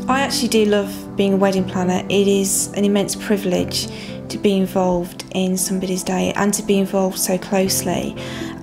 I actually do love being a wedding planner. It is an immense privilege to be involved in somebody's day and to be involved so closely.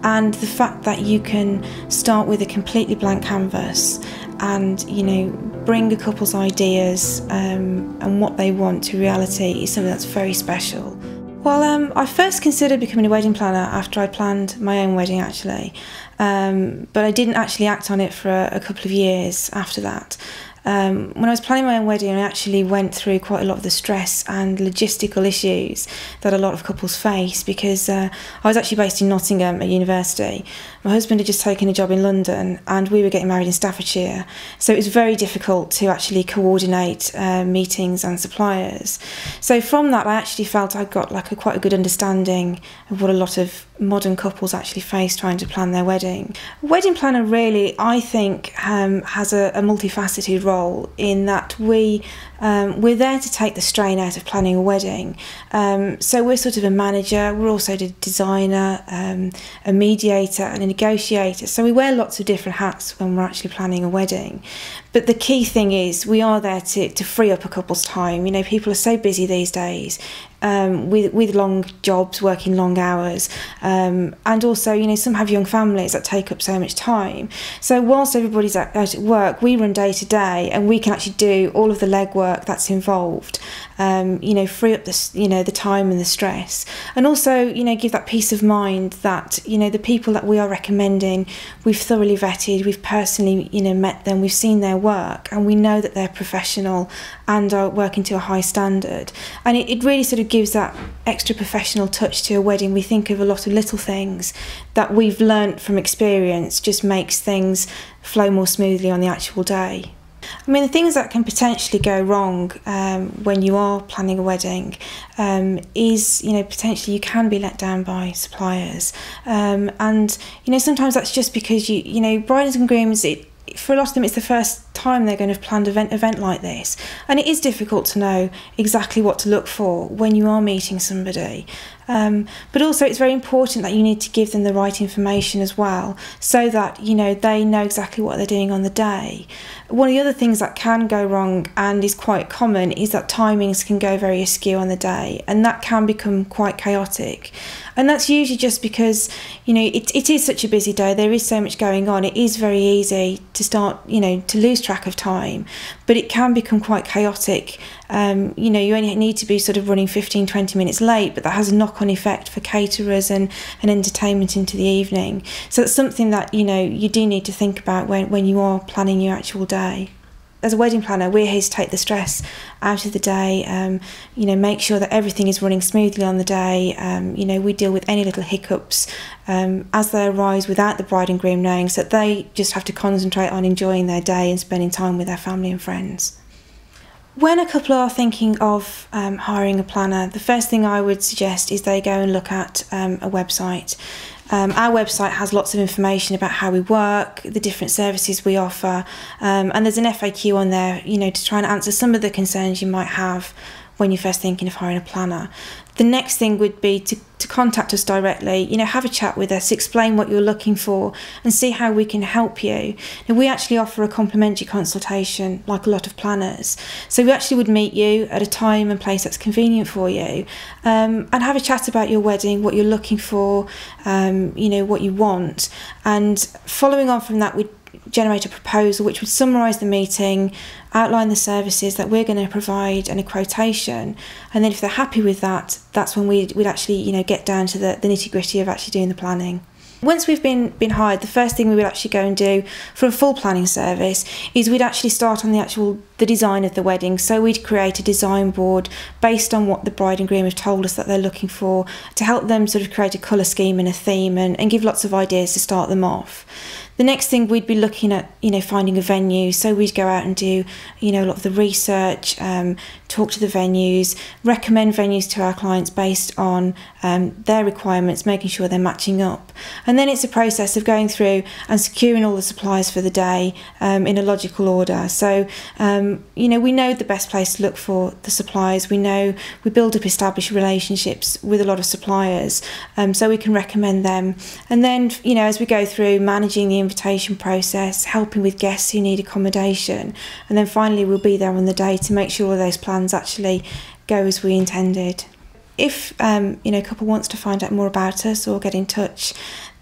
And the fact that you can start with a completely blank canvas and, you know, bring a couple's ideas and what they want to reality is something that's very special. Well, I first considered becoming a wedding planner after I planned my own wedding, actually. But I didn't actually act on it for a couple of years after that. When I was planning my own wedding, I actually went through quite a lot of the stress and logistical issues that a lot of couples face, because I was actually based in Nottingham at university. My husband had just taken a job in London and we were getting married in Staffordshire, so it was very difficult to actually coordinate meetings and suppliers. So from that, I actually felt I got quite a good understanding of what a lot of modern couples actually face trying to plan their wedding. A wedding planner really, I think, has a multifaceted role in that we're there to take the strain out of planning a wedding. So we're sort of a manager, we're also a designer, a mediator and a negotiator. So we wear lots of different hats when we're actually planning a wedding. But the key thing is we are there to free up a couple's time. You know, people are so busy these days with long jobs, working long hours, and also, you know, some have young families that take up so much time. So whilst everybody's out at work, we run day to day and we can actually do all of the legwork that's involved. You know, free up the time and the stress, and also, you know, give that peace of mind that, you know, the people that we are recommending, we've thoroughly vetted, we've personally, you know, met them, we've seen their work, and we know that they're professional and are working to a high standard. And it really sort of gives that extra professional touch to a wedding. We think of a lot of little things that we've learnt from experience, just makes things flow more smoothly on the actual day. I mean, the things that can potentially go wrong when you are planning a wedding is, you know, potentially you can be let down by suppliers. And, you know, sometimes that's just because, you know, brides and grooms, for a lot of them, it's the first time they're going to have planned an event like this. And it is difficult to know exactly what to look for when you are meeting somebody. But also it's very important that you need to give them the right information as well, so that, you know, they know exactly what they're doing on the day. One of the other things that can go wrong, and is quite common, is that timings can go very askew on the day, and that can become quite chaotic. And that's usually just because, you know, it is such a busy day, there is so much going on, it is very easy to start, you know, to lose track of time, but it can become quite chaotic. You know, you only need to be sort of running 15-20 minutes late, but that has a knock-on effect for caterers and entertainment into the evening. So it's something that, you know, you do need to think about when you are planning your actual day. As a wedding planner, we're here to take the stress out of the day, you know, make sure that everything is running smoothly on the day. You know, we deal with any little hiccups as they arise without the bride and groom knowing, so that they just have to concentrate on enjoying their day and spending time with their family and friends. When a couple are thinking of hiring a planner, the first thing I would suggest is they go and look at a website. Our website has lots of information about how we work, the different services we offer, and there's an FAQ on there, you know, to try and answer some of the concerns you might have when you're first thinking of hiring a planner. The next thing would be to contact us directly, you know, have a chat with us, explain what you're looking for and see how we can help you. Now, we actually offer a complimentary consultation like a lot of planners. So we actually would meet you at a time and place that's convenient for you, and have a chat about your wedding, what you're looking for, you know, what you want. And following on from that, we'd generate a proposal which would summarise the meeting, outline the services that we're going to provide and a quotation, and then if they're happy with that, that's when we'd actually, you know, get down to the nitty-gritty of actually doing the planning. Once we've been hired, the first thing we would actually go and do for a full planning service is we'd actually start on the design of the wedding. So we'd create a design board based on what the bride and groom have told us that they're looking for, to help them sort of create a colour scheme and a theme and give lots of ideas to start them off. The next thing we'd be looking at, you know, finding a venue. So we'd go out and do, you know, a lot of the research, talk to the venues, recommend venues to our clients based on their requirements, making sure they're matching up. And then it's a process of going through and securing all the supplies for the day in a logical order. So, you know, we know the best place to look for the supplies. We know we build up established relationships with a lot of suppliers, so we can recommend them. And then, you know, as we go through managing the invitation process, helping with guests who need accommodation, and then finally we'll be there on the day to make sure all those plans actually go as we intended. If a couple wants to find out more about us or get in touch,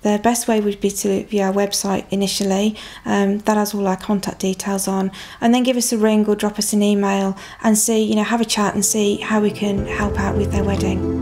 the best way would be to view our website initially. That has all our contact details on, and then give us a ring or drop us an email and see, have a chat and see how we can help out with their wedding.